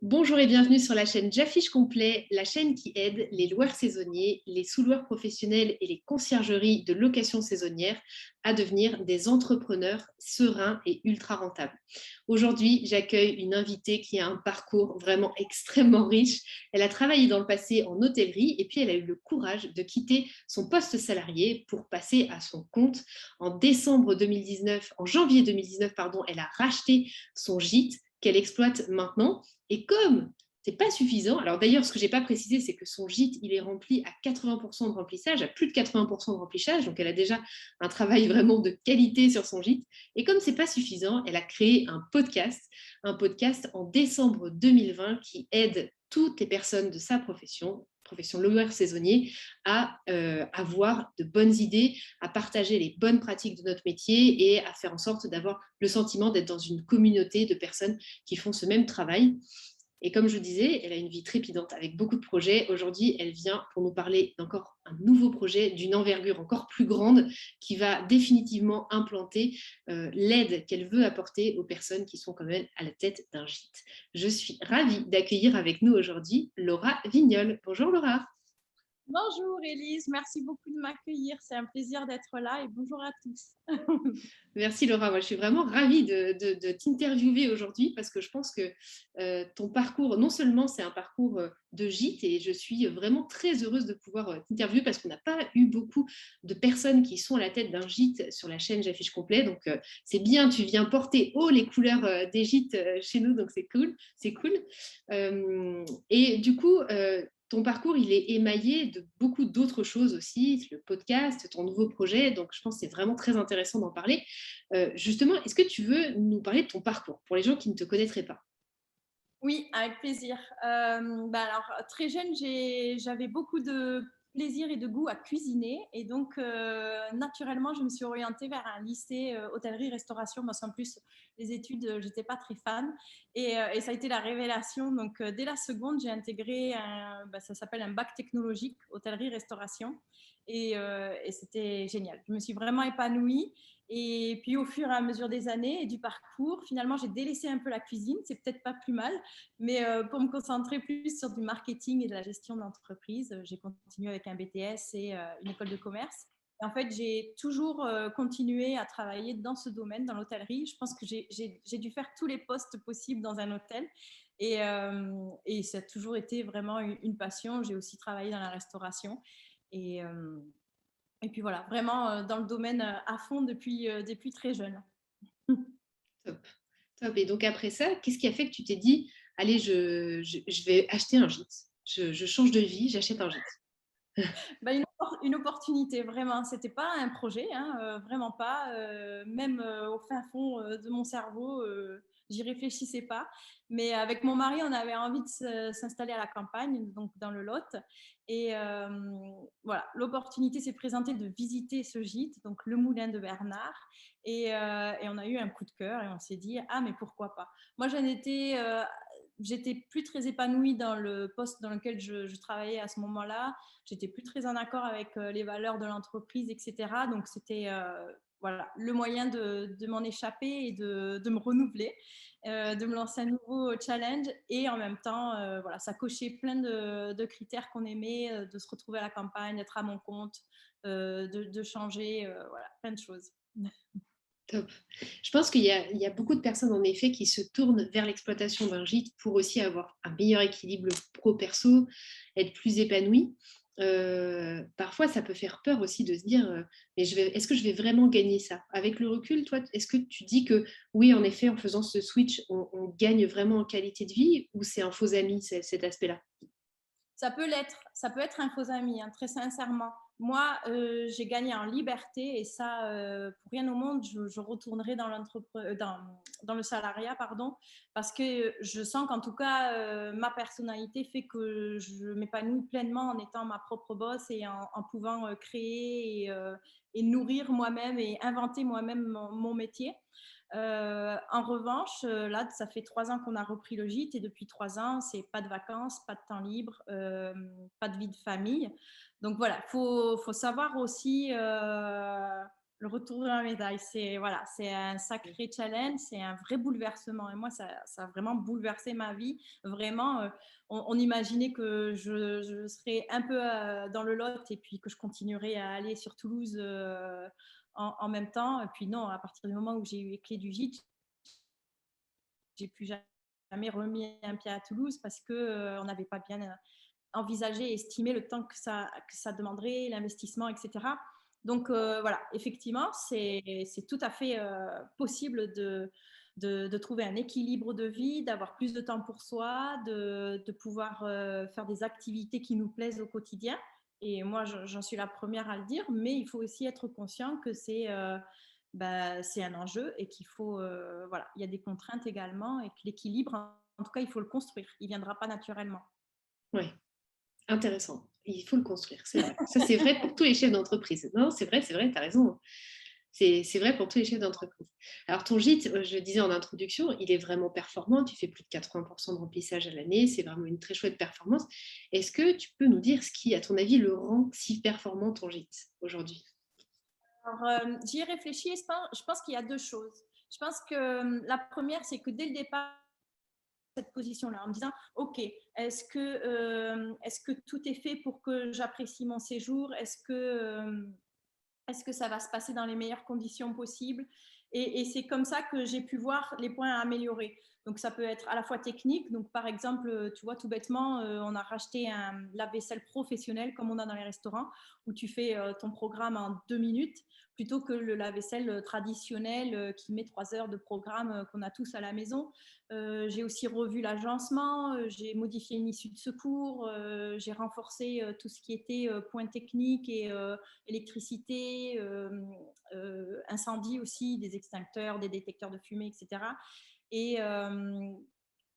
Bonjour et bienvenue sur la chaîne J'affiche complet, la chaîne qui aide les loueurs saisonniers, les sous-loueurs professionnels et les conciergeries de location saisonnière à devenir des entrepreneurs sereins et ultra rentables. Aujourd'hui, j'accueille une invitée qui a un parcours vraiment extrêmement riche. Elle a travaillé dans le passé en hôtellerie et puis elle a eu le courage de quitter son poste salarié pour passer à son compte. En janvier 2019, pardon, elle a racheté son gîte qu'elle exploite maintenant. Et comme c'est pas suffisant, alors d'ailleurs, ce que j'ai pas précisé, c'est que son gîte, il est rempli à 80% de remplissage, à plus de 80% de remplissage, donc elle a déjà un travail vraiment de qualité sur son gîte. Et comme c'est pas suffisant, elle a créé un podcast en décembre 2020 qui aide toutes les personnes de sa profession loueur saisonnier, à avoir de bonnes idées, à partager les bonnes pratiques de notre métier et à faire en sorte d'avoir le sentiment d'être dans une communauté de personnes qui font ce même travail. Et comme je disais, elle a une vie trépidante avec beaucoup de projets. Aujourd'hui, elle vient pour nous parler d'encore un nouveau projet d'une envergure encore plus grande qui va définitivement implanter l'aide qu'elle veut apporter aux personnes qui sont comme elle à la tête d'un gîte. Je suis ravie d'accueillir avec nous aujourd'hui Laura Vignol. Bonjour Laura. Bonjour Élise, merci beaucoup de m'accueillir. C'est un plaisir d'être là et bonjour à tous. Merci Laura, moi je suis vraiment ravie de t'interviewer aujourd'hui parce que je pense que ton parcours, non seulement c'est un parcours de gîte et je suis vraiment très heureuse de pouvoir t'interviewer parce qu'on n'a pas eu beaucoup de personnes qui sont à la tête d'un gîte sur la chaîne J'affiche complet, donc c'est bien, tu viens porter haut les couleurs des gîtes chez nous, donc c'est cool, c'est cool. Et du coup, ton parcours, il est émaillé de beaucoup d'autres choses aussi, le podcast, ton nouveau projet, donc je pense que c'est vraiment très intéressant d'en parler. Justement, est-ce que tu veux nous parler de ton parcours pour les gens qui ne te connaîtraient pas? Oui, avec plaisir. Alors, très jeune, j'avais beaucoup de plaisir et de goût à cuisiner. Et donc, naturellement, je me suis orientée vers un lycée hôtellerie-restauration. Parce qu'en plus, les études, je n'étais pas très fan. Et ça a été la révélation. Donc, dès la seconde, j'ai intégré ça s'appelle un bac technologique, hôtellerie-restauration. Et c'était génial. Je me suis vraiment épanouie. Et puis, au fur et à mesure des années et du parcours, finalement, j'ai délaissé un peu la cuisine. C'est peut-être pas plus mal. Mais pour me concentrer plus sur du marketing et de la gestion d'entreprise, j'ai continué avec un BTS et une école de commerce. Et en fait, j'ai toujours continué à travailler dans ce domaine, dans l'hôtellerie. Je pense que j'ai dû faire tous les postes possibles dans un hôtel. Et ça a toujours été vraiment une passion. J'ai aussi travaillé dans la restauration. Et, euh, et puis voilà, vraiment dans le domaine à fond depuis très jeune. Top, top. Et donc après ça, qu'est-ce qui a fait que tu t'es dit, allez, je vais acheter un gîte, je change de vie, j'achète un gîte? Bah, une opportunité, vraiment. C'était pas un projet, hein, vraiment pas. Même au fin fond de mon cerveau, j'y réfléchissais pas. Mais avec mon mari, on avait envie de s'installer à la campagne, donc dans le Lot. Et voilà, l'opportunité s'est présentée de visiter ce gîte, donc le Moulin de Bernard. Et on a eu un coup de cœur et on s'est dit, ah, mais pourquoi pas. Moi, j'étais plus très épanouie dans le poste dans lequel je travaillais à ce moment-là. J'étais plus très en accord avec les valeurs de l'entreprise, etc. Donc, c'était voilà, le moyen de m'en échapper et de me renouveler, de me lancer un nouveau challenge. Et en même temps, voilà, ça cochait plein de critères qu'on aimait, de se retrouver à la campagne, d'être à mon compte, de changer, voilà, plein de choses. Top. Je pense qu'il y a beaucoup de personnes en effet qui se tournent vers l'exploitation d'un gîte pour aussi avoir un meilleur équilibre pro-perso, être plus épanoui. Parfois, ça peut faire peur aussi de se dire, mais est-ce que je vais vraiment gagner ça? Avec le recul, toi, est-ce que tu dis que oui, en effet, en faisant ce switch, on gagne vraiment en qualité de vie ou c'est un faux ami, cet aspect-là? Ça peut être un faux ami, hein, très sincèrement. Moi, j'ai gagné en liberté et ça, pour rien au monde, je retournerai dans le salariat, pardon, parce que je sens qu'en tout cas, ma personnalité fait que je m'épanouis pleinement en étant ma propre boss et en pouvant créer et nourrir moi-même et inventer moi-même mon métier. En revanche, là, ça fait 3 ans qu'on a repris le gîte et depuis 3 ans, c'est pas de vacances, pas de temps libre, pas de vie de famille. Donc voilà, faut savoir aussi Le retour de la médaille, c'est voilà, c'est un sacré challenge, c'est un vrai bouleversement. Et moi, ça a vraiment bouleversé ma vie. Vraiment, on imaginait que je serais un peu dans le Lot et puis que je continuerais à aller sur Toulouse en même temps. Et puis non, à partir du moment où j'ai eu les clés du gîte, j'ai plus jamais remis un pied à Toulouse parce que on n'avait pas bien envisager et estimer le temps que ça demanderait, l'investissement, etc. Donc voilà, effectivement, c'est tout à fait possible de trouver un équilibre de vie, d'avoir plus de temps pour soi, de pouvoir faire des activités qui nous plaisent au quotidien. Et moi, j'en suis la première à le dire, mais il faut aussi être conscient que c'est un enjeu et qu'il faut, voilà, il y a des contraintes également et que l'équilibre, en tout cas, il faut le construire. Il ne viendra pas naturellement. Oui, intéressant. Il faut le construire, c'est vrai. Ça, c'est vrai pour tous les chefs d'entreprise. Non, c'est vrai, tu as raison. C'est vrai pour tous les chefs d'entreprise. Alors, ton gîte, je le disais en introduction, il est vraiment performant. Tu fais plus de 80% de remplissage à l'année. C'est vraiment une très chouette performance. Est-ce que tu peux nous dire ce qui, à ton avis, le rend si performant, ton gîte, aujourd'hui? Alors, j'y ai réfléchi et je pense qu'il y a deux choses. Je pense que la première, c'est que dès le départ, cette position-là, en me disant, OK, est-ce que tout est fait pour que j'apprécie mon séjour? Est-ce que ça va se passer dans les meilleures conditions possibles? Et c'est comme ça que j'ai pu voir les points à améliorer. Donc, ça peut être à la fois technique. Donc, par exemple, tu vois, tout bêtement, on a racheté un lave-vaisselle professionnel comme on a dans les restaurants où tu fais ton programme en 2 minutes plutôt que le lave-vaisselle traditionnel qui met 3 heures de programme qu'on a tous à la maison. J'ai aussi revu l'agencement, j'ai modifié une issue de secours, j'ai renforcé tout ce qui était points techniques et électricité, incendie aussi, des extincteurs, des détecteurs de fumée, etc. Et, euh,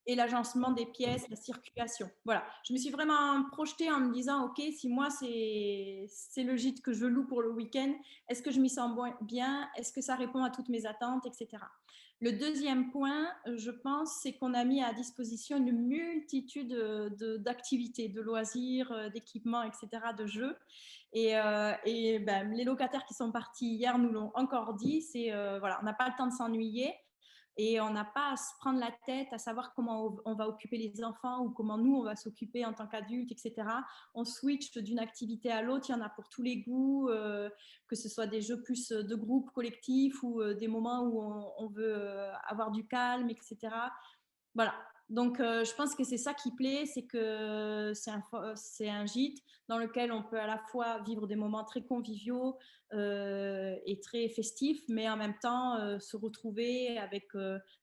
et l'agencement des pièces, la circulation. Voilà, je me suis vraiment projetée en me disant, OK, si moi c'est le gîte que je loue pour le week-end, est-ce que je m'y sens bien? Est-ce que ça répond à toutes mes attentes, etc. Le deuxième point, je pense, c'est qu'on a mis à disposition une multitude d'activités, de loisirs, d'équipements, etc., de jeux. Et ben, les locataires qui sont partis hier nous l'ont encore dit, c'est voilà, on n'a pas le temps de s'ennuyer. Et on n'a pas à se prendre la tête à savoir comment on va occuper les enfants ou comment nous, on va s'occuper en tant qu'adultes, etc. On switch d'une activité à l'autre, il y en a pour tous les goûts, que ce soit des jeux plus de groupe collectif ou des moments où on veut avoir du calme, etc. Voilà. Donc, je pense que c'est ça qui plaît, c'est que c'est un gîte dans lequel on peut à la fois vivre des moments très conviviaux et très festifs, mais en même temps se retrouver avec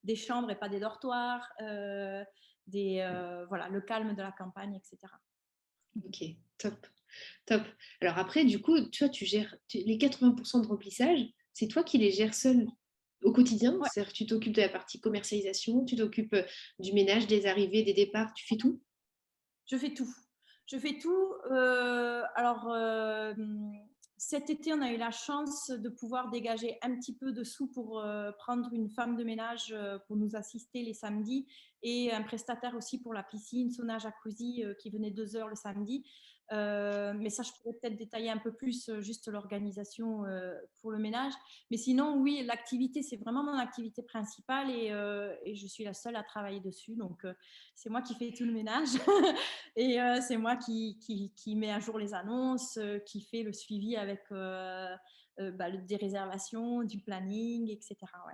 des chambres et pas des dortoirs, voilà, le calme de la campagne, etc. Ok, top, top. Alors après, du coup, tu gères les 80% de remplissage, c'est toi qui les gères seul au quotidien? Ouais, C'est-à-dire que tu t'occupes de la partie commercialisation, tu t'occupes du ménage, des arrivées, des départs, tu fais tout? je fais tout. Je fais tout. Cet été, on a eu la chance de pouvoir dégager un petit peu de sous pour prendre une femme de ménage pour nous assister les samedis et un prestataire aussi pour la piscine, sauna, jacuzzi qui venait 2 heures le samedi. Mais ça, je pourrais peut-être détailler un peu plus juste l'organisation pour le ménage. Mais sinon, oui, l'activité, c'est vraiment mon activité principale et je suis la seule à travailler dessus. Donc, c'est moi qui fais tout le ménage et c'est moi qui met à jour les annonces, qui fait le suivi avec des réservations, du planning, etc. Ouais.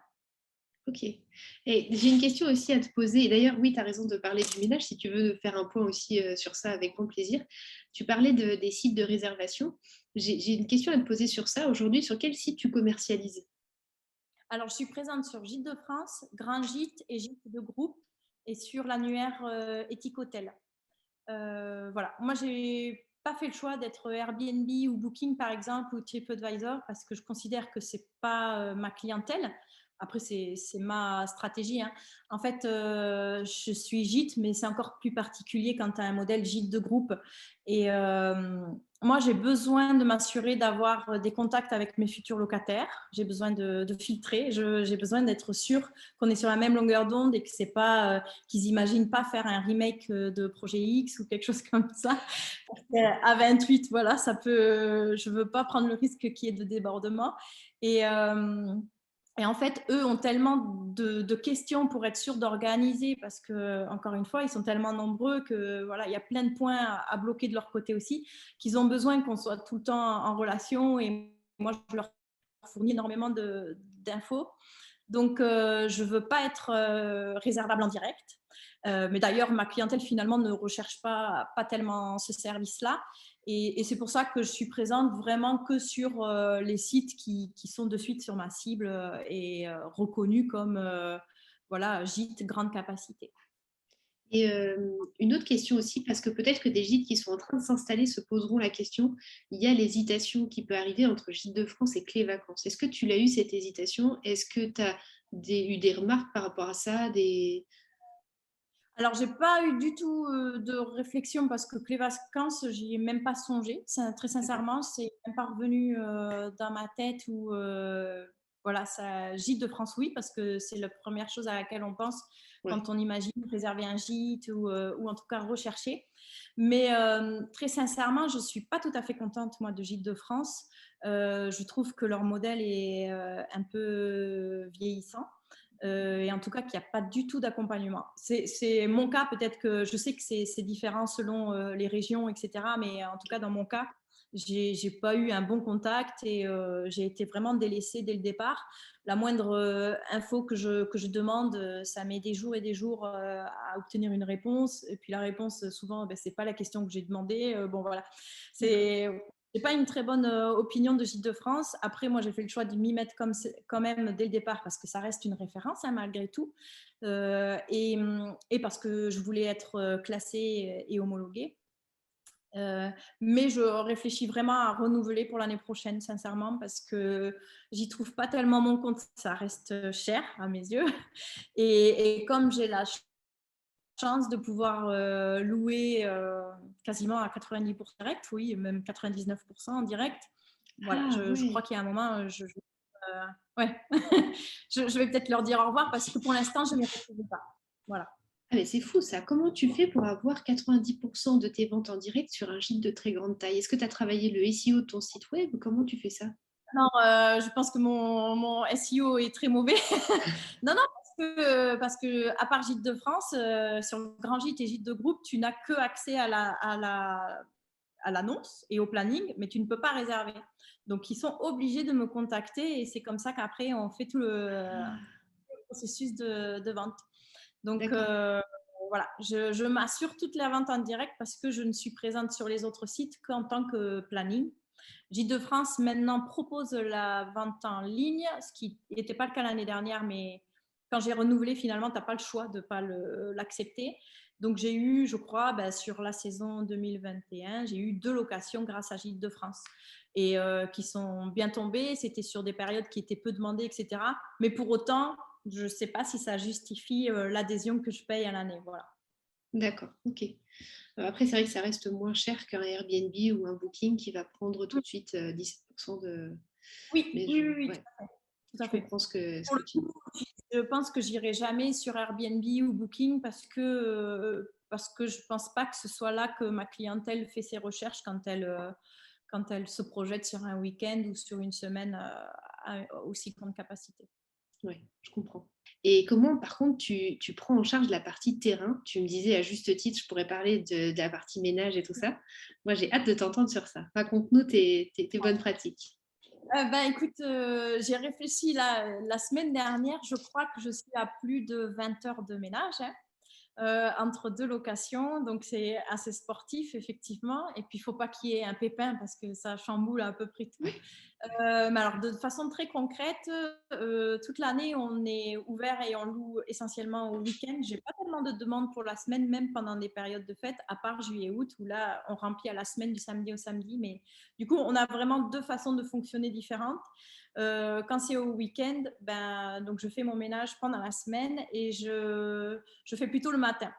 Ok. Et j'ai une question aussi à te poser. Et d'ailleurs, oui, tu as raison de parler du ménage. Si tu veux faire un point aussi sur ça, avec grand plaisir. Tu parlais des sites de réservation. J'ai une question à te poser sur ça. Aujourd'hui, sur quel site tu commercialises? Alors, je suis présente sur Gîtes de France, Grand Gîte et Gîte de groupe et sur l'annuaire Ethic Hotel. Voilà. Moi, j'ai pas fait le choix d'être Airbnb ou Booking, par exemple, ou TripAdvisor, parce que je considère que c'est pas ma clientèle. Après, c'est ma stratégie, hein. En fait, je suis gîte, mais c'est encore plus particulier quand tu as un modèle gîte de groupe. Et moi, j'ai besoin de m'assurer d'avoir des contacts avec mes futurs locataires. J'ai besoin de filtrer. J'ai besoin d'être sûre qu'on est sur la même longueur d'onde et que c'est pas qu'ils n'imaginent pas faire un remake de Projet X ou quelque chose comme ça. À 28, voilà, ça peut. Je veux pas prendre le risque qu'il y ait de débordement. Et, et en fait, eux ont tellement de questions pour être sûrs d'organiser parce que, encore une fois, ils sont tellement nombreux que voilà, il y a plein de points à bloquer de leur côté aussi, qu'ils ont besoin qu'on soit tout le temps en relation. Et moi, je leur fournis énormément d'infos. Donc, je ne veux pas être réservable en direct. Mais d'ailleurs, ma clientèle, finalement, ne recherche pas tellement ce service-là. Et c'est pour ça que je suis présente vraiment que sur les sites qui sont de suite sur ma cible et reconnus comme voilà, gîtes grande capacité. Et une autre question aussi, parce que peut-être que des gîtes qui sont en train de s'installer se poseront la question, il y a l'hésitation qui peut arriver entre Gîtes de France et Clé Vacances. Est-ce que tu l'as eu cette hésitation? Est-ce que tu as eu des remarques par rapport à ça, Alors, j'ai pas eu du tout de réflexion parce que Clé Vacances, j'y ai même pas songé. Très D'accord. sincèrement, c'est même pas revenu dans ma tête ou voilà, ça, gîte de France, oui, parce que c'est la première chose à laquelle on pense Ouais. quand on imagine réserver un gîte ou en tout cas rechercher. Mais très sincèrement, je suis pas tout à fait contente, moi, de Gîte de France. Je trouve que leur modèle est un peu vieillissant. Et en tout cas qu'il n'y a pas du tout d'accompagnement. C'est mon cas, peut-être que je sais que c'est différent selon les régions, etc. Mais en tout cas, dans mon cas, j'ai pas eu un bon contact et j'ai été vraiment délaissée dès le départ. La moindre info que je demande, ça met des jours et des jours à obtenir une réponse. Et puis la réponse, souvent, ben, c'est pas la question que j'ai demandée. Bon, voilà. D'accord. C'est pas une très bonne opinion de Gîte de France. Après, moi, j'ai fait le choix de m'y mettre quand même dès le départ parce que ça reste une référence hein, malgré tout. Et parce que je voulais être classée et homologuée. Mais je réfléchis vraiment à renouveler pour l'année prochaine, sincèrement, parce que j'y trouve pas tellement mon compte. Ça reste cher à mes yeux. Et comme j'ai la chance de pouvoir louer quasiment à 90% direct, oui, même 99% en direct. Voilà, Ah je crois ouais. qu'il y a un moment, ouais. Je vais peut-être leur dire au revoir parce que pour l'instant, je ne m'y retrouve pas. Voilà. Ah mais c'est fou ça. Comment tu fais pour avoir 90% de tes ventes en direct sur un gîte de très grande taille? Est-ce que tu as travaillé le SEO de ton site web? Comment tu fais ça? Non, je pense que mon SEO est très mauvais. Non, non, parce que à part Gîte de France, sur le Grand Gîte et Gîte de groupe, tu n'as que accès à l'annonce et au planning, mais tu ne peux pas réserver. Donc, ils sont obligés de me contacter et c'est comme ça qu'après, on fait tout le processus de vente. Donc, D'accord. voilà, je m'assure toute la vente en direct parce que je ne suis présente sur les autres sites qu'en tant que planning. Gîte de France maintenant propose la vente en ligne, ce qui n'était pas le cas l'année dernière, mais quand j'ai renouvelé, finalement, tu n'as pas le choix de ne pas l'accepter. Donc, j'ai eu, je crois, ben, sur la saison 2021, j'ai eu 2 locations grâce à Gîte de France et qui sont bien tombées. C'était sur des périodes qui étaient peu demandées, etc. Mais pour autant, je ne sais pas si ça justifie l'adhésion que je paye à l'année. Voilà. D'accord. Ok. Après, c'est vrai que ça reste moins cher qu'un Airbnb ou un Booking qui va prendre tout de suite 17% de. Oui, Mais oui, oui, oui, ouais, tout à je fait. comprends ce Pour que le tu dis. coup, je pense que j'irai jamais sur Airbnb ou Booking parce que je pense pas que ce soit là que ma clientèle fait ses recherches quand elle se projette sur un week-end ou sur une semaine à aussi grande capacité. Ouais, je comprends. Et comment, par contre, tu prends en charge la partie terrain? Tu me disais à juste titre, je pourrais parler de la partie ménage et tout ça. Moi, j'ai hâte de t'entendre sur ça. Raconte-nous tes bonnes pratiques. Ben, écoute, j'ai réfléchi la semaine dernière. Je crois que je suis à plus de 20 heures de ménage. Hein. Entre 2 locations. Donc, c'est assez sportif, effectivement. Et puis, il ne faut pas qu'il y ait un pépin parce que ça chamboule à peu près tout. Ouais. Mais alors, de façon très concrète, toute l'année, on est ouvert et on loue essentiellement au week-end. Je n'ai pas tellement de demandes pour la semaine, même pendant des périodes de fête, à part juillet-août, où là, on remplit à la semaine du samedi au samedi. Mais du coup, on a vraiment 2 façons de fonctionner différentes. Quand c'est au week-end, ben, donc je fais mon ménage pendant la semaine et je fais plutôt le matin.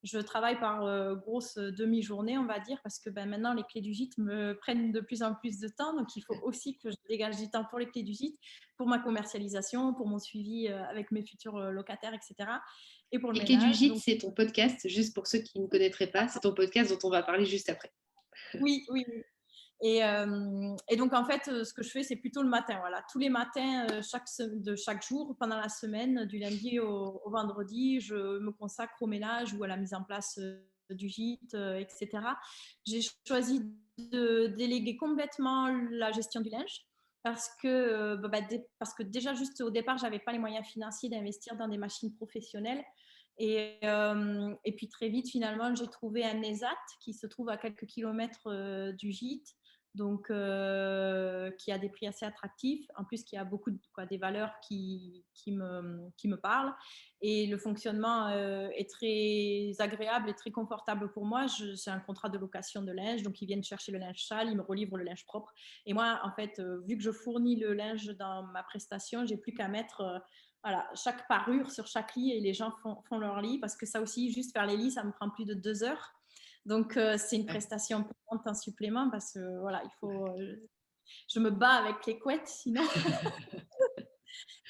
Je travaille par grosse demi-journée, on va dire, parce que ben, maintenant, les clés du gîte me prennent de plus en plus de temps. Donc, il faut aussi que je dégage du temps pour les clés du gîte, pour ma commercialisation, pour mon suivi avec mes futurs locataires, etc. Et pour le Les clés du ménage. gîte, Donc, c'est ton podcast, juste pour ceux qui ne connaîtraient pas, c'est ton podcast dont on va parler juste après. oui, oui, oui. Et donc, en fait, ce que je fais, c'est plutôt le matin. Voilà. Tous les matins de chaque jour, pendant la semaine, du lundi au vendredi, je me consacre au ménage ou à la mise en place du gîte, etc. J'ai choisi de déléguer complètement la gestion du linge parce que déjà, juste au départ, je n'avais pas les moyens financiers d'investir dans des machines professionnelles. Et puis très vite, finalement, j'ai trouvé un ESAT qui se trouve à quelques kilomètres du gîte, donc qui a des prix assez attractifs, en plus qui a beaucoup des valeurs qui me parlent. Et le fonctionnement est très agréable et très confortable pour moi. C'est un contrat de location de linge, donc ils viennent chercher le linge sale, ils me relivrent le linge propre. Et moi, en fait, vu que je fournis le linge dans ma prestation, j'ai plus qu'à mettre voilà, chaque parure sur chaque lit et les gens font leur lit, parce que ça aussi, juste faire les lits, ça me prend plus de 2 heures. Donc, c'est une prestation payante en supplément parce que voilà, il faut. Je me bats avec les couettes sinon.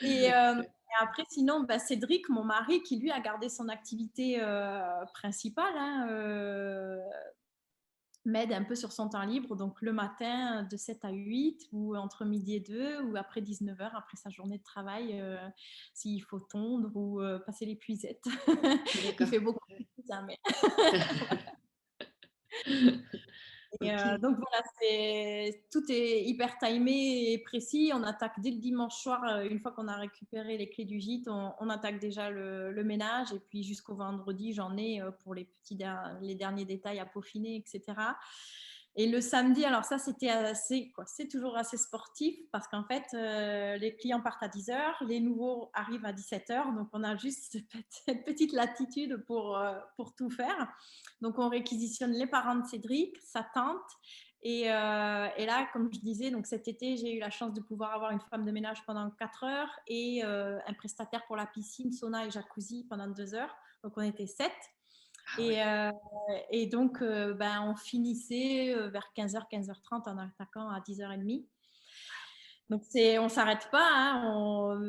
Et après, sinon, Cédric, mon mari, qui lui a gardé son activité principale, m'aide un peu sur son temps libre, donc le matin de 7 à 8 ou entre midi et 2 ou après 19h, après sa journée de travail, s'il faut tondre ou passer l'épuisette. Il fait beaucoup de choses, mais... Donc voilà, tout est hyper timé et précis. On attaque dès le dimanche soir, une fois qu'on a récupéré les clés du gîte, on attaque déjà le ménage, et puis jusqu'au vendredi, j'en ai pour les derniers détails à peaufiner, etc. Et le samedi, alors ça, c'est toujours assez sportif parce qu'en fait, les clients partent à 10h, les nouveaux arrivent à 17h, donc on a juste cette petite latitude pour tout faire. Donc, on réquisitionne les parents de Cédric, sa tante. Et là, comme je disais, donc cet été, j'ai eu la chance de pouvoir avoir une femme de ménage pendant 4 heures et un prestataire pour la piscine, sauna et jacuzzi pendant 2 heures. Donc, on était 7. Et donc, on finissait vers 15h, 15h30 en attaquant à 10h30. Donc, on ne s'arrête pas, hein,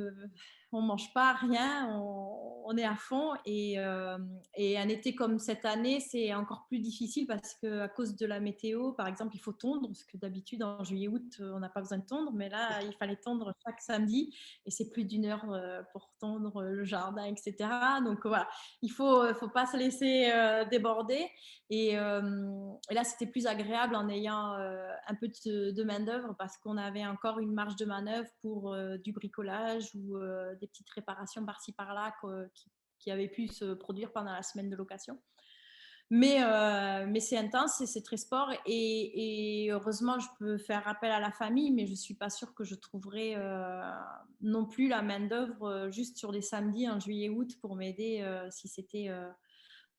on ne mange pas, rien, on est à fond. Et un été comme cette année, c'est encore plus difficile parce qu'à cause de la météo, par exemple, il faut tondre, parce que d'habitude, en juillet-août, on n'a pas besoin de tondre, mais là, il fallait tondre chaque samedi et c'est plus d'1 heure pour tondre le jardin, etc. Donc, voilà, il ne faut pas se laisser déborder. Et là, c'était plus agréable en ayant un peu de main-d'œuvre parce qu'on avait encore une marge de manœuvre pour du bricolage ou des petites réparations par-ci par-là qui avaient pu se produire pendant la semaine de location. Mais c'est intense et c'est très sport. Et heureusement, je peux faire appel à la famille, mais je ne suis pas sûre que je trouverai non plus la main-d'œuvre juste sur des samedis en juillet-août pour m'aider si c'était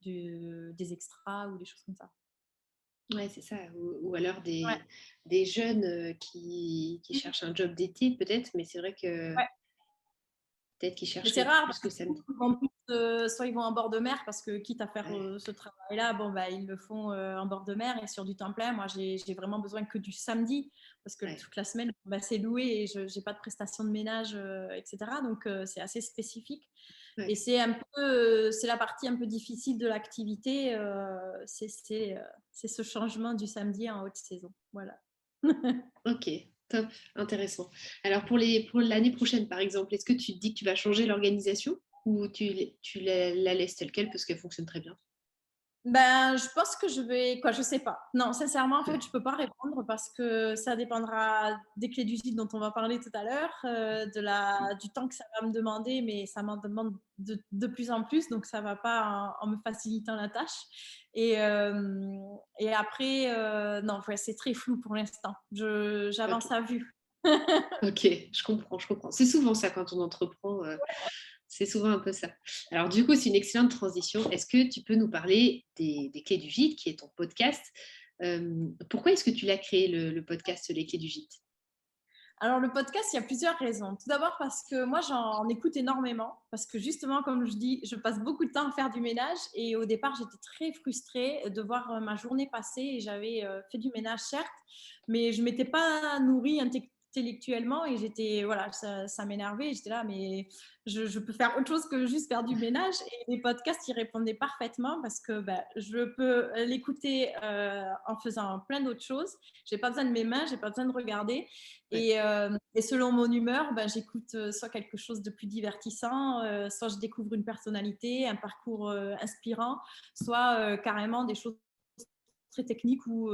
des extras ou des choses comme ça. Ouais, c'est ça. Ou alors des jeunes qui cherchent un job d'été, peut-être, mais c'est vrai que peut-être qu'ils cherchent c'est rare plus que samedi. Soit ils vont en bord de mer parce que quitte à faire ce travail-là, ils le font en bord de mer et sur du temps plein. Moi, j'ai vraiment besoin que du samedi parce que toute la semaine, c'est loué et je n'ai pas de prestation de ménage, etc. Donc, c'est assez spécifique. Et c'est la partie un peu difficile de l'activité, c'est ce changement du samedi en haute saison. Voilà. Ok, top, intéressant. Alors pour l'année prochaine, par exemple, est-ce que tu te dis que tu vas changer l'organisation ou tu la laisses telle quelle parce qu'elle fonctionne très bien? Je pense que je vais... je sais pas. Non, sincèrement, en fait, je peux pas répondre parce que ça dépendra des clés du site dont on va parler tout à l'heure, du temps que ça va me demander, mais ça m'en demande de plus en plus, donc ça va pas en me facilitant la tâche. Et après, non, c'est très flou pour l'instant. J'avance à vue. Ok, je comprends. C'est souvent ça quand on entreprend. C'est souvent un peu ça. Alors du coup, c'est une excellente transition. Est-ce que tu peux nous parler des clés du gîte, qui est ton podcast? Pourquoi est-ce que tu l'as créé, le podcast Les clés du gîte? Alors, le podcast, il y a plusieurs raisons. Tout d'abord parce que moi, j'en écoute énormément. Parce que justement, comme je dis, je passe beaucoup de temps à faire du ménage. Et au départ, j'étais très frustrée de voir ma journée passer. Et j'avais fait du ménage, certes, mais je ne m'étais pas nourrie intellectuellement et voilà, ça m'énervait. J'étais là, mais je peux faire autre chose que juste faire du ménage. Et les podcasts, ils répondaient parfaitement parce que je peux l'écouter en faisant plein d'autres choses. J'ai pas besoin de mes mains, j'ai pas besoin de regarder. Ouais. Et selon mon humeur, j'écoute soit quelque chose de plus divertissant, soit je découvre une personnalité, un parcours inspirant, soit carrément des choses très techniques ou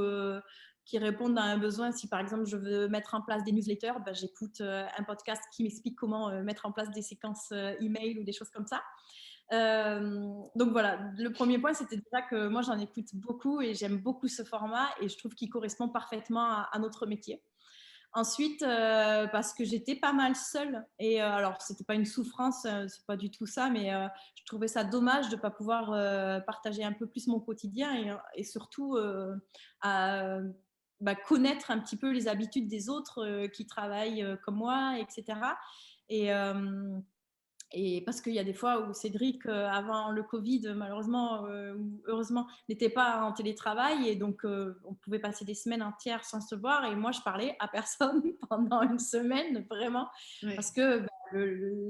qui répondent à un besoin. Si par exemple je veux mettre en place des newsletters, j'écoute un podcast qui m'explique comment mettre en place des séquences email ou des choses comme ça. Donc voilà, le premier point, c'était déjà que moi j'en écoute beaucoup et j'aime beaucoup ce format et je trouve qu'il correspond parfaitement à notre métier. Ensuite, parce que j'étais pas mal seule et alors c'était pas une souffrance, c'est pas du tout ça, mais je trouvais ça dommage de pas pouvoir partager un peu plus mon quotidien et surtout à connaître un petit peu les habitudes des autres qui travaillent comme moi, etc. Et, et parce qu'il y a des fois où Cédric, avant le Covid, malheureusement ou heureusement, n'était pas en télétravail et donc on pouvait passer des semaines entières sans se voir. Et moi, je parlais à personne pendant une semaine, vraiment, Ouais. parce que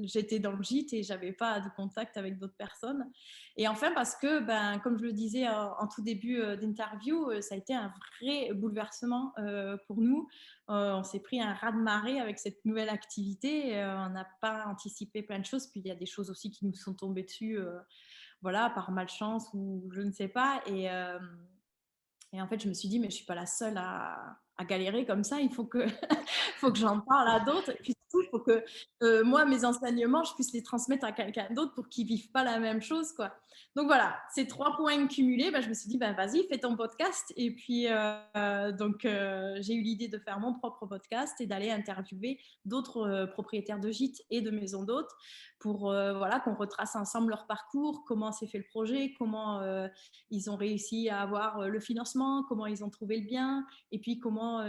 j'étais dans le gîte et j'avais pas de contact avec d'autres personnes. Et enfin, parce que, comme je le disais en tout début d'interview, ça a été un vrai bouleversement pour nous. On s'est pris un raz-de-marée avec cette nouvelle activité. On n'a pas anticipé plein de choses. Puis il y a des choses aussi qui nous sont tombées dessus, voilà, par malchance ou je ne sais pas. Et en fait, je me suis dit, mais je ne suis pas la seule à galérer comme ça. Il faut que, faut que j'en parle à d'autres. Et puis surtout, il faut que moi, mes enseignements, je puisse les transmettre à quelqu'un d'autre pour qu'ils ne vivent pas la même chose, quoi. Donc voilà, ces 3 points cumulés, je me suis dit, vas-y, fais ton podcast. Et puis, j'ai eu l'idée de faire mon propre podcast et d'aller interviewer d'autres propriétaires de gîtes et de maisons d'hôtes pour voilà, qu'on retrace ensemble leur parcours, comment s'est fait le projet, comment ils ont réussi à avoir le financement, comment ils ont trouvé le bien, et puis comment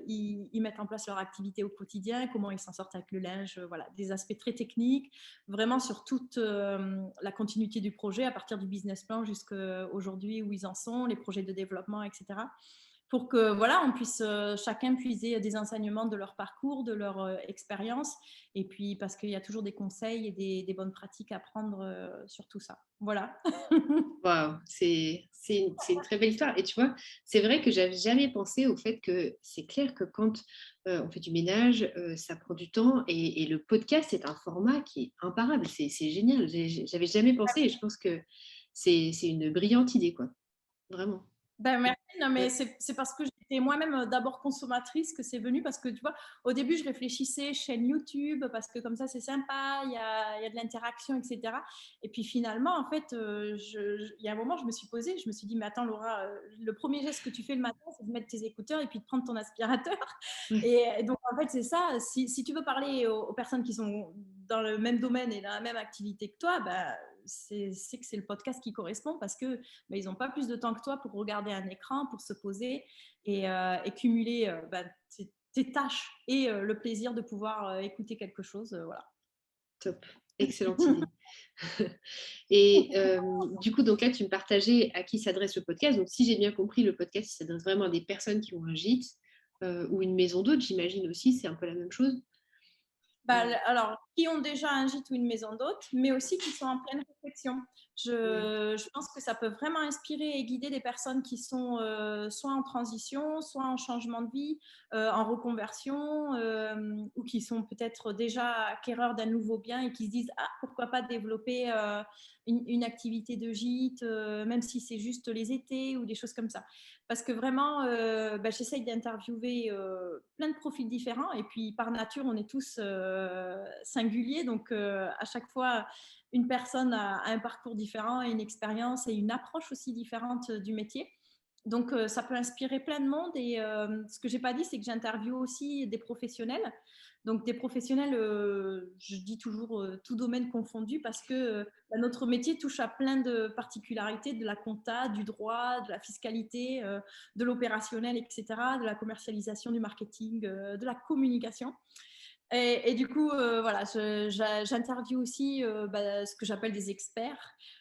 ils mettent en place leur activité au quotidien, comment ils s'en sortent avec le linge, voilà, des aspects très techniques, vraiment sur toute la continuité du projet, à partir du business plan jusqu'à aujourd'hui où ils en sont, les projets de développement, etc. Pour que voilà, on puisse chacun puiser des enseignements de leur parcours, de leur expérience, et puis parce qu'il y a toujours des conseils et des bonnes pratiques à prendre sur tout ça. Voilà. Waouh, c'est une très belle histoire. Et tu vois, c'est vrai que j'avais jamais pensé au fait que c'est clair que quand on fait du ménage, ça prend du temps et le podcast est un format qui est imparable. C'est génial. J'avais jamais pensé et je pense que c'est une brillante idée, quoi. Vraiment. Merci. Non, mais Ouais. c'est parce que j'étais moi-même d'abord consommatrice que c'est venu. Parce que tu vois, au début, je réfléchissais chaîne YouTube parce que comme ça, c'est sympa, il y a de l'interaction, etc. Et puis finalement, en fait, il y a un moment, je me suis posée, je me suis dit, mais attends, Laura, le premier geste que tu fais le matin, c'est de mettre tes écouteurs et puis de prendre ton aspirateur. Ouais. Et donc, en fait, c'est ça. Si tu veux parler aux personnes qui sont dans le même domaine et dans la même activité que toi, c'est que c'est le podcast qui correspond parce que ils n'ont pas plus de temps que toi pour regarder un écran, pour se poser et cumuler tes tâches et le plaisir de pouvoir écouter quelque chose. Voilà. Top. Excellente idée. Et du coup, donc là, tu me partageais à qui s'adresse le podcast. Donc, si j'ai bien compris, le podcast il s'adresse vraiment à des personnes qui ont un gîte ou une maison d'hôte, j'imagine aussi, c'est un peu la même chose. Alors, qui ont déjà un gîte ou une maison d'hôte, mais aussi qui sont en pleine réflexion. Ouais. Je pense que ça peut vraiment inspirer et guider des personnes qui sont soit en transition, soit en changement de vie, en reconversion, ou qui sont peut-être déjà acquéreurs d'un nouveau bien et qui se disent ah, pourquoi pas développer une activité de gîte, même si c'est juste les étés ou des choses comme ça. Parce que vraiment, j'essaye d'interviewer plein de profils différents et puis par nature, on est tous singuliers. Donc, à chaque fois, une personne a un parcours différent et une expérience et une approche aussi différente du métier. Donc, ça peut inspirer plein de monde. Et ce que je n'ai pas dit, c'est que j'interviewe aussi des professionnels. Donc, des professionnels, je dis toujours tout domaine confondu parce que notre métier touche à plein de particularités de la compta, du droit, de la fiscalité, de l'opérationnel, etc., de la commercialisation, du marketing, de la communication. Et du coup, voilà, j'interviewe aussi ce que j'appelle des experts.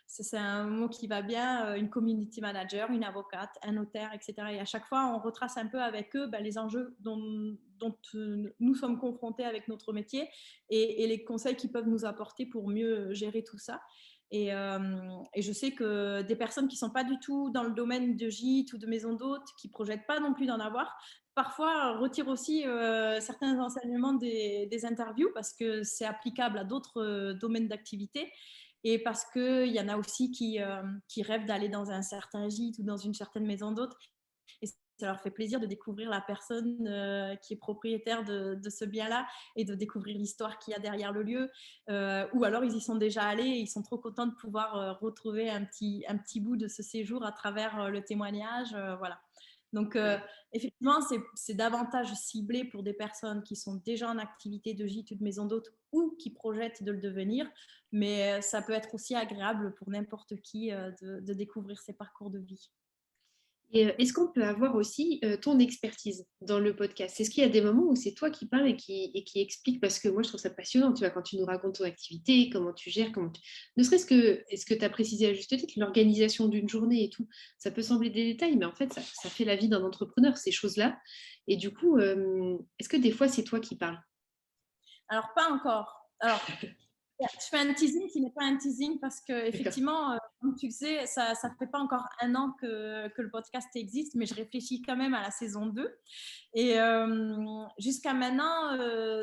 C'est un mot qui va bien, une community manager, une avocate, un notaire, etc. Et à chaque fois, on retrace un peu avec eux les enjeux dont nous sommes confrontés avec notre métier et les conseils qu'ils peuvent nous apporter pour mieux gérer tout ça. Et je sais que des personnes qui ne sont pas du tout dans le domaine de gîte ou de maison d'hôtes, qui ne projettent pas non plus d'en avoir, parfois retirent aussi certains enseignements des interviews parce que c'est applicable à d'autres domaines d'activité et parce qu'il y en a aussi qui rêvent d'aller dans un certain gîte ou dans une certaine maison d'hôtes et ça leur fait plaisir de découvrir la personne qui est propriétaire de ce bien-là et de découvrir l'histoire qu'il y a derrière le lieu. Ou alors ils y sont déjà allés et ils sont trop contents de pouvoir retrouver un petit bout de ce séjour à travers le témoignage. Voilà. Donc, effectivement, c'est davantage ciblé pour des personnes qui sont déjà en activité de gîte ou de maison d'hôte ou qui projettent de le devenir. Mais ça peut être aussi agréable pour n'importe qui de découvrir ces parcours de vie. Et est-ce qu'on peut avoir aussi ton expertise dans le podcast? Est-ce qu'il y a des moments où c'est toi qui parles et qui explique? Parce que moi, je trouve ça passionnant, tu vois, quand tu nous racontes ton activité, comment tu gères, ne serait-ce que, est-ce que tu as précisé à juste titre, l'organisation d'une journée et tout, ça peut sembler des détails, mais en fait, ça fait la vie d'un entrepreneur, ces choses-là. Et du coup, est-ce que des fois, c'est toi qui parles? Alors, pas encore. Alors, je fais un teasing qui n'est pas un teasing parce D'accord. qu'effectivement, comme tu le sais, ça ne fait pas encore un an que le podcast existe, mais je réfléchis quand même à la saison 2. Et jusqu'à maintenant,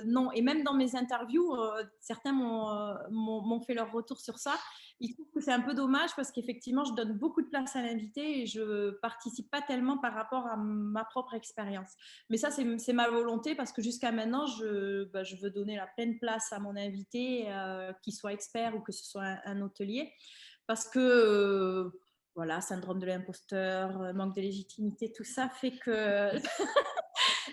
non. Et même dans mes interviews, certains m'ont fait leur retour sur ça. Ils trouvent que c'est un peu dommage parce qu'effectivement, je donne beaucoup de place à l'invité et je ne participe pas tellement par rapport à ma propre expérience. Mais ça, c'est ma volonté parce que jusqu'à maintenant, je veux donner la pleine place à mon invité, qu'il soit expert ou que ce soit un hôtelier. Parce que, voilà, syndrome de l'imposteur, manque de légitimité, tout ça fait que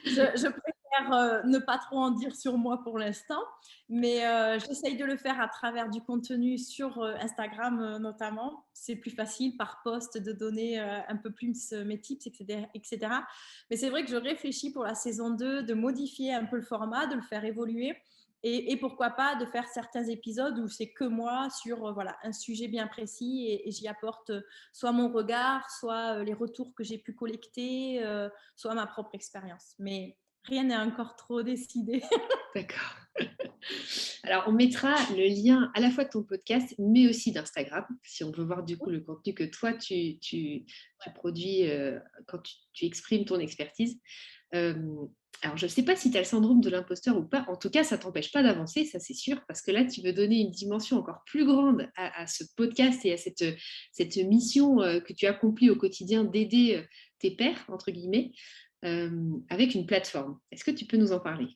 je préfère ne pas trop en dire sur moi pour l'instant, mais j'essaye de le faire à travers du contenu sur Instagram notamment. C'est plus facile par post de donner un peu plus mes tips, etc., etc. Mais c'est vrai que je réfléchis pour la saison 2 de modifier un peu le format, de le faire évoluer. Et pourquoi pas de faire certains épisodes où c'est que moi sur voilà, un sujet bien précis et j'y apporte soit mon regard, soit les retours que j'ai pu collecter, soit ma propre expérience. Mais rien n'est encore trop décidé. D'accord. Alors, on mettra le lien à la fois de ton podcast, mais aussi d'Instagram, si on veut voir du coup le contenu que toi, tu produis quand tu exprimes ton expertise. Euh, alors, je ne sais pas si tu as le syndrome de l'imposteur ou pas. En tout cas, ça ne t'empêche pas d'avancer, ça c'est sûr, parce que là, tu veux donner une dimension encore plus grande à ce podcast et à cette mission que tu accomplis au quotidien d'aider tes pairs, entre guillemets, avec une plateforme. Est-ce que tu peux nous en parler?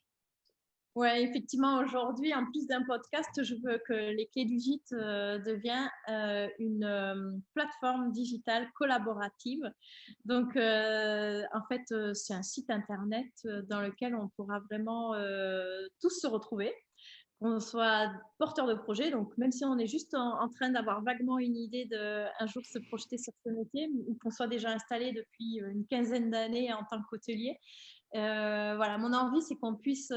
Oui, effectivement, aujourd'hui, en plus d'un podcast, je veux que les Clés du Gîte devienne une plateforme digitale collaborative. Donc, en fait, c'est un site internet dans lequel on pourra vraiment tous se retrouver, qu'on soit porteur de projet. Donc, même si on est juste en train d'avoir vaguement une idée d'un jour se projeter sur ce métier ou qu'on soit déjà installé depuis une quinzaine d'années en tant qu'hôtelier, voilà, mon envie, c'est qu'on puisse,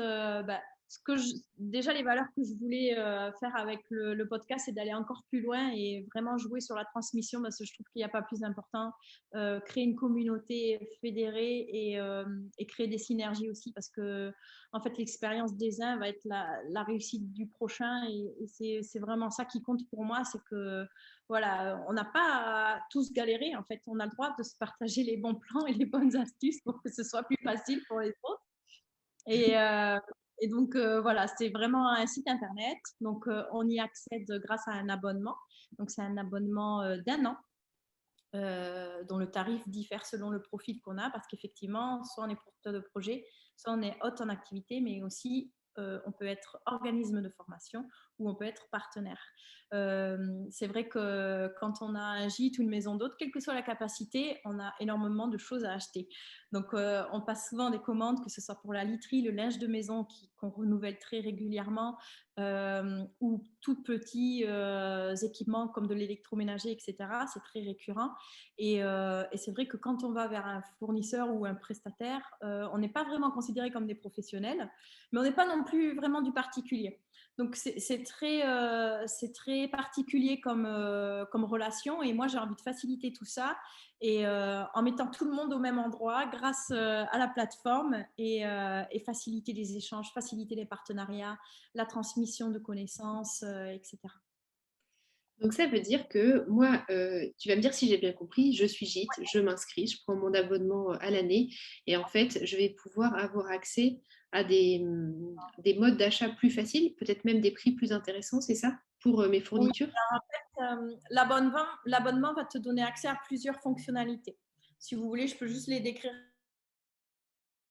déjà les valeurs que je voulais faire avec le podcast, c'est d'aller encore plus loin et vraiment jouer sur la transmission parce que je trouve qu'il n'y a pas plus important. Créer une communauté fédérée et créer des synergies aussi parce que en fait, l'expérience des uns va être la réussite du prochain et c'est vraiment ça qui compte pour moi, c'est que voilà, on n'a pas à tous galérer. En fait, on a le droit de se partager les bons plans et les bonnes astuces pour que ce soit plus facile pour les autres. Et, euh, et donc, voilà, c'est vraiment un site internet. Donc, on y accède grâce à un abonnement. Donc, c'est un abonnement d'un an. Dont le tarif diffère selon le profil qu'on a parce qu'effectivement, soit on est porteur de projet, soit on est hôte en activité, mais aussi on peut être organisme de formation ou on peut être partenaire. C'est vrai que quand on a un gîte ou une maison d'hôte, quelle que soit la capacité, on a énormément de choses à acheter. Donc, on passe souvent des commandes, que ce soit pour la literie, le linge de maison qu'on renouvelle très régulièrement, ou tout petits équipements comme de l'électroménager, etc. C'est très récurrent. Et c'est vrai que quand on va vers un fournisseur ou un prestataire, on n'est pas vraiment considéré comme des professionnels, mais on n'est pas non plus vraiment du particulier. Donc, c'est très particulier comme relation. Et moi, j'ai envie de faciliter tout ça et en mettant tout le monde au même endroit grâce à la plateforme et faciliter les échanges, faciliter les partenariats, la transmission de connaissances, etc. Donc ça veut dire que moi, tu vas me dire si j'ai bien compris, je suis gîte, je m'inscris, je prends mon abonnement à l'année et en fait, je vais pouvoir avoir accès à des modes d'achat plus faciles, peut-être même des prix plus intéressants, c'est ça, pour mes Oui, fournitures? l'abonnement va te donner accès à plusieurs fonctionnalités. Si vous voulez, je peux juste les décrire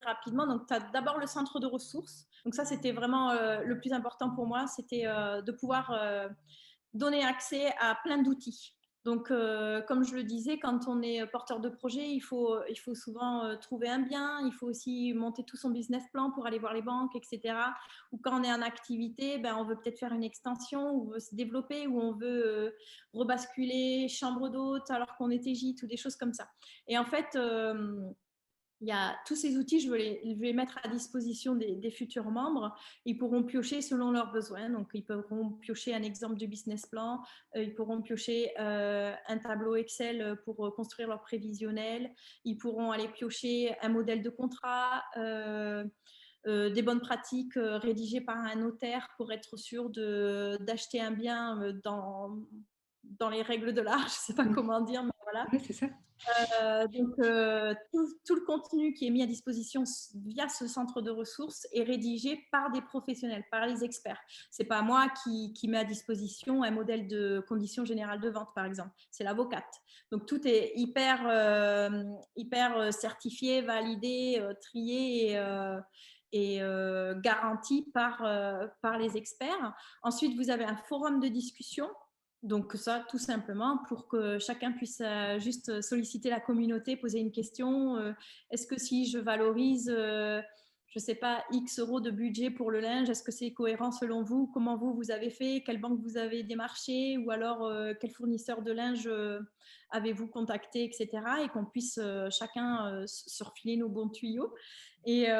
rapidement. Donc, tu as d'abord le centre de ressources. Donc, ça, c'était vraiment le plus important pour moi, c'était de pouvoir donner accès à plein d'outils. Donc, comme je le disais, quand on est porteur de projet, il faut souvent trouver un bien, il faut aussi monter tout son business plan pour aller voir les banques, etc. Ou quand on est en activité, ben, on veut peut-être faire une extension, ou on veut se développer, ou on veut rebasculer chambre d'hôte alors qu'on était gîte, ou des choses comme ça. Et en fait, il y a tous ces outils, je vais les mettre à disposition des futurs membres. Ils pourront piocher selon leurs besoins. Donc, ils pourront piocher un exemple de business plan, ils pourront piocher un tableau Excel pour construire leur prévisionnel, ils pourront aller piocher un modèle de contrat, des bonnes pratiques rédigées par un notaire pour être sûr d'acheter un bien dans les règles de l'art. Je ne sais pas comment dire, mais voilà. Oui, c'est ça. Donc, tout le contenu qui est mis à disposition via ce centre de ressources est rédigé par des professionnels, par les experts. Ce n'est pas moi qui mets à disposition un modèle de conditions générales de vente, par exemple. C'est l'avocate. Donc, tout est hyper certifié, validé, trié et garanti par les experts. Ensuite, vous avez un forum de discussion. Donc ça, tout simplement, pour que chacun puisse juste solliciter la communauté, poser une question. Est-ce que si je valorise, je ne sais pas, X euros de budget pour le linge, est-ce que c'est cohérent selon vous? Comment vous avez fait? Quelle banque vous avez démarché? Ou alors, quel fournisseur de linge avez-vous contacté, etc. Et qu'on puisse chacun se refiler nos bons tuyaux. Et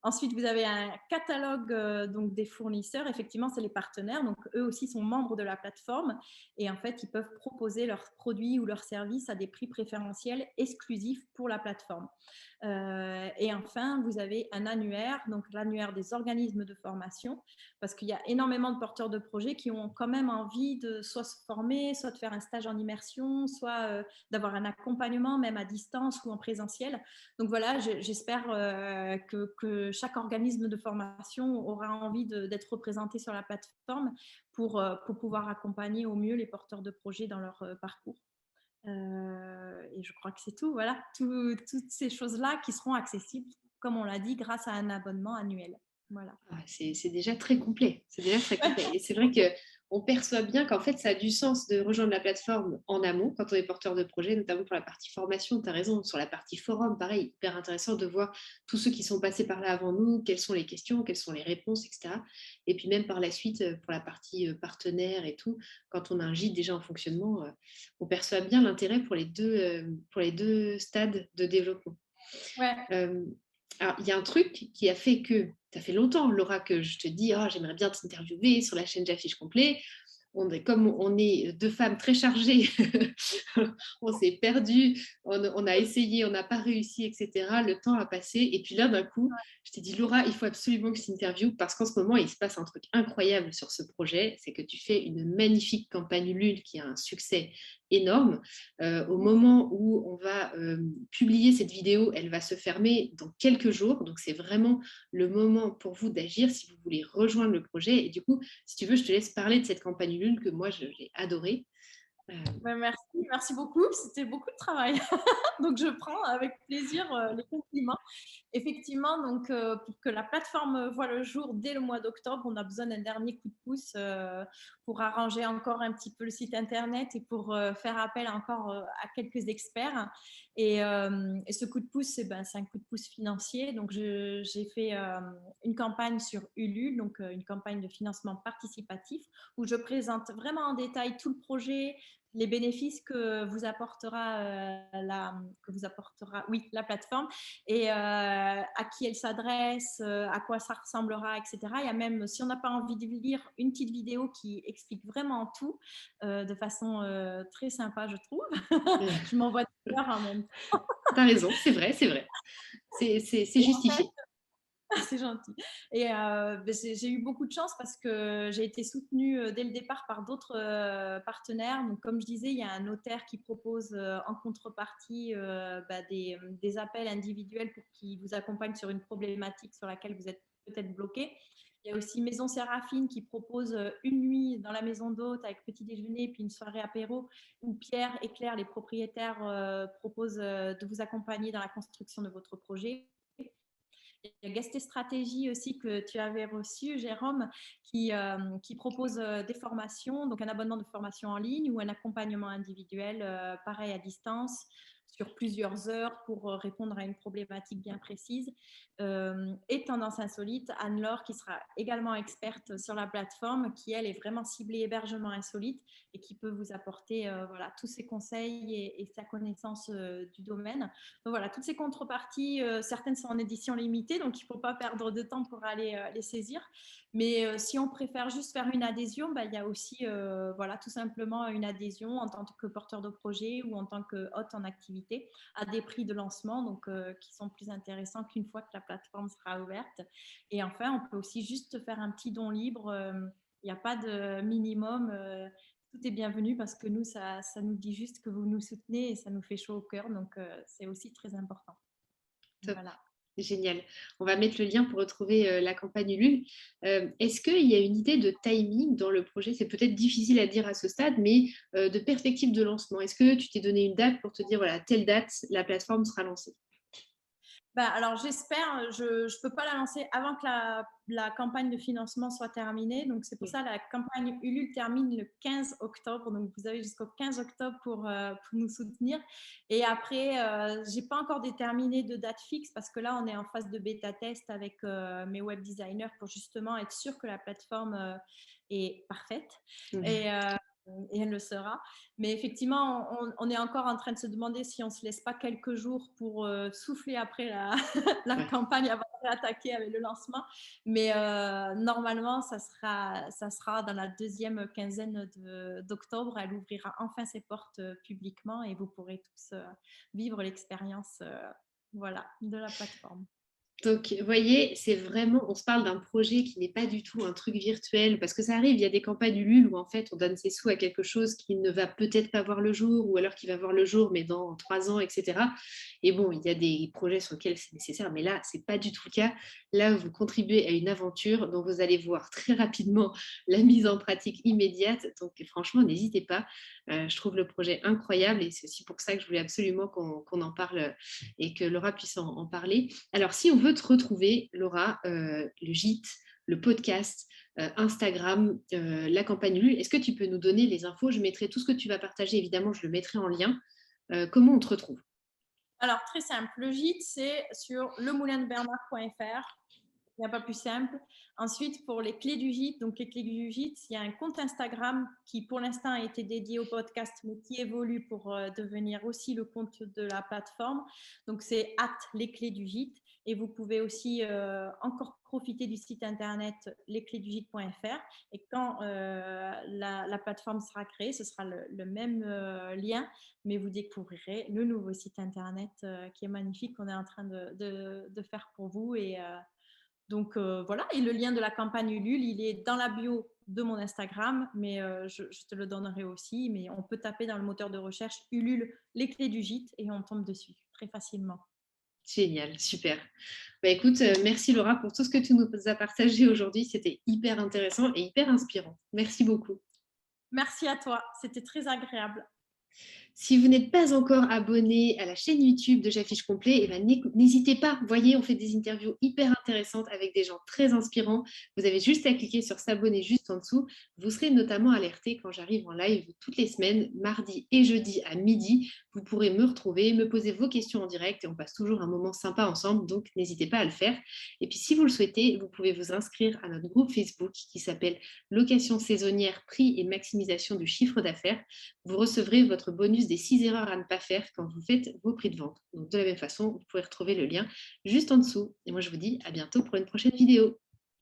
ensuite, vous avez un catalogue donc des fournisseurs. Effectivement, c'est les partenaires. Donc, eux aussi sont membres de la plateforme. Et en fait, ils peuvent proposer leurs produits ou leurs services à des prix préférentiels exclusifs pour la plateforme. Et enfin, vous avez un annuaire, donc l'annuaire des organismes de formation, parce qu'il y a énormément de porteurs de projets qui ont quand même envie de soit se former, soit de faire un stage en immersion, soit d'avoir un accompagnement, même à distance ou en présentiel. Donc voilà, j'espère que chaque organisme de formation aura envie d'être représenté sur la plateforme pour pouvoir accompagner au mieux les porteurs de projets dans leur parcours. Et je crois que c'est tout. Voilà, toutes ces choses-là qui seront accessibles, comme on l'a dit, grâce à un abonnement annuel. Voilà. Ah, c'est déjà très complet. C'est déjà très complet. Et c'est vrai qu'on perçoit bien qu'en fait, ça a du sens de rejoindre la plateforme en amont quand on est porteur de projet, notamment pour la partie formation. Tu as raison. Sur la partie forum, pareil, hyper intéressant de voir tous ceux qui sont passés par là avant nous, quelles sont les questions, quelles sont les réponses, etc. Et puis même par la suite, pour la partie partenaire et tout, quand on a un gîte déjà en fonctionnement, on perçoit bien l'intérêt pour les deux stades de développement. Ouais. Alors, il y a un truc qui a fait que, ça fait longtemps, Laura, que je te dis, oh, j'aimerais bien t'interviewer sur la chaîne J'affiche complet. Comme on est deux femmes très chargées, on s'est perdu, on a essayé, on n'a pas réussi, etc. Le temps a passé. Et puis là, d'un coup, je t'ai dit, Laura, il faut absolument que je t'interviewe parce qu'en ce moment, il se passe un truc incroyable sur ce projet. C'est que tu fais une magnifique campagne Ulule qui a un succès énorme. Au moment où on va publier cette vidéo, elle va se fermer dans quelques jours. Donc, c'est vraiment le moment pour vous d'agir si vous voulez rejoindre le projet. Et du coup, si tu veux, je te laisse parler de cette campagne Ulule que moi, j'ai adorée. Ben, merci beaucoup. C'était beaucoup de travail. Donc, je prends avec plaisir les compliments. Effectivement, donc, pour que la plateforme voit le jour dès le mois d'octobre, on a besoin d'un dernier coup de pouce pour arranger encore un petit peu le site internet et pour faire appel encore à quelques experts. Et ce coup de pouce, c'est un coup de pouce financier. Donc, j'ai fait une campagne sur Ulule, donc une campagne de financement participatif, où je présente vraiment en détail tout le projet, les bénéfices que vous apportera, oui, la plateforme, et à qui elle s'adresse, à quoi ça ressemblera, etc. Il y a même, si on n'a pas envie de lire, une petite vidéo qui explique vraiment tout de façon très sympa, je trouve. Je m'envoie des fleurs en même temps. T'as raison, c'est vrai, c'est vrai. C'est Et en fait, justifié. c'est gentil. Et j'ai eu beaucoup de chance parce que j'ai été soutenue dès le départ par d'autres partenaires. Donc, comme je disais, il y a un notaire qui propose en contrepartie des appels individuels pour qu'il vous accompagne sur une problématique sur laquelle vous êtes peut-être bloqué. Il y a aussi Maison Séraphine qui propose une nuit dans la maison d'hôte avec petit déjeuner puis une soirée apéro où Pierre et Claire, les propriétaires, proposent de vous accompagner dans la construction de votre projet. Il y a Guest Stratégie aussi que tu avais reçu, Jérôme, qui propose des formations, donc un abonnement de formation en ligne ou un accompagnement individuel, pareil à distance, sur plusieurs heures pour répondre à une problématique bien précise. Et Tendance Insolite, Anne-Laure, qui sera également experte sur la plateforme, qui, elle, est vraiment ciblée hébergement insolite et qui peut vous apporter voilà, tous ses conseils et sa connaissance du domaine. Donc voilà, toutes ces contreparties, certaines sont en édition limitée, donc il ne faut pas perdre de temps pour aller les saisir. Mais si on préfère juste faire une adhésion, il y a aussi voilà, tout simplement une adhésion en tant que porteur de projet ou en tant que hôte en activité à des prix de lancement donc, qui sont plus intéressants qu'une fois que la plateforme sera ouverte. Et enfin, on peut aussi juste faire un petit don libre. Il n'y a pas de minimum. Tout est bienvenu parce que nous, ça nous dit juste que vous nous soutenez et ça nous fait chaud au cœur. Donc, c'est aussi très important. Top. Voilà. Génial. On va mettre le lien pour retrouver la campagne Ulule. Est-ce qu'il y a une idée de timing dans le projet? C'est peut-être difficile à dire à ce stade, mais de perspective de lancement. Est-ce que tu t'es donné une date pour te dire, voilà, telle date, la plateforme sera lancée? Alors, j'espère, je ne peux pas la lancer avant que la campagne de financement soit terminée. Donc, c'est pour ça que la campagne Ulule termine le 15 octobre. Donc, vous avez jusqu'au 15 octobre pour nous soutenir. Et après, je n'ai pas encore déterminé de date fixe parce que là, on est en phase de bêta test avec mes web designers pour justement être sûr que la plateforme est parfaite. Et elle le sera. Mais effectivement, on est encore en train de se demander si on ne se laisse pas quelques jours pour souffler après la campagne avant de réattaquer avec le lancement. Mais normalement, ça sera dans la deuxième quinzaine d'octobre. Elle ouvrira enfin ses portes publiquement et vous pourrez tous vivre l'expérience voilà, de la plateforme. Donc, vous voyez, c'est vraiment, on se parle d'un projet qui n'est pas du tout un truc virtuel, parce que ça arrive, il y a des campagnes Ulule où en fait on donne ses sous à quelque chose qui ne va peut-être pas voir le jour, ou alors qui va voir le jour, mais dans 3 ans, etc. Et bon, il y a des projets sur lesquels c'est nécessaire, mais là, c'est pas du tout le cas. Là, vous contribuez à une aventure, donc vous allez voir très rapidement la mise en pratique immédiate. Donc, franchement, n'hésitez pas. Je trouve le projet incroyable et c'est aussi pour ça que je voulais absolument qu'on en parle et que Laura puisse en parler. Alors, si on veut te retrouver, Laura, le gîte, le podcast, Instagram, la campagne Ulule, est-ce que tu peux nous donner les infos? Je mettrai tout ce que tu vas partager, évidemment, je le mettrai en lien. Comment on te retrouve? Alors, très simple. Le gîte, c'est sur lemoulinsdebernard.fr. Il n'y a pas plus simple. Ensuite, pour les clés du gîte, donc les clés du gîte, il y a un compte Instagram qui, pour l'instant, a été dédié au podcast, mais qui évolue pour devenir aussi le compte de la plateforme. Donc, c'est @lesclésdugîte. Et vous pouvez aussi encore profiter du site internet lesclésdugîte.fr. Et quand la plateforme sera créée, ce sera le même lien, mais vous découvrirez le nouveau site internet qui est magnifique qu'on est en train de faire pour vous. Et donc voilà, et le lien de la campagne Ulule, il est dans la bio de mon Instagram, mais je te le donnerai aussi. Mais on peut taper dans le moteur de recherche Ulule les clés du gîte et on tombe dessus très facilement. Génial, super. Bah, écoute, merci Laura pour tout ce que tu nous as partagé aujourd'hui. C'était hyper intéressant et hyper inspirant. Merci beaucoup. Merci à toi, c'était très agréable. Si vous n'êtes pas encore abonné à la chaîne YouTube de J'affiche complet, eh ben, n'hésitez pas. Vous voyez, on fait des interviews hyper intéressantes avec des gens très inspirants. Vous avez juste à cliquer sur s'abonner juste en dessous. Vous serez notamment alerté quand j'arrive en live toutes les semaines, mardi et jeudi à midi. Vous pourrez me retrouver, me poser vos questions en direct et on passe toujours un moment sympa ensemble. Donc, n'hésitez pas à le faire. Et puis, si vous le souhaitez, vous pouvez vous inscrire à notre groupe Facebook qui s'appelle Location saisonnière, prix et maximisation du chiffre d'affaires. Vous recevrez votre bonus des 6 erreurs à ne pas faire quand vous faites vos prix de vente. Donc, de la même façon, vous pouvez retrouver le lien juste en dessous. Et moi, je vous dis à bientôt pour une prochaine vidéo.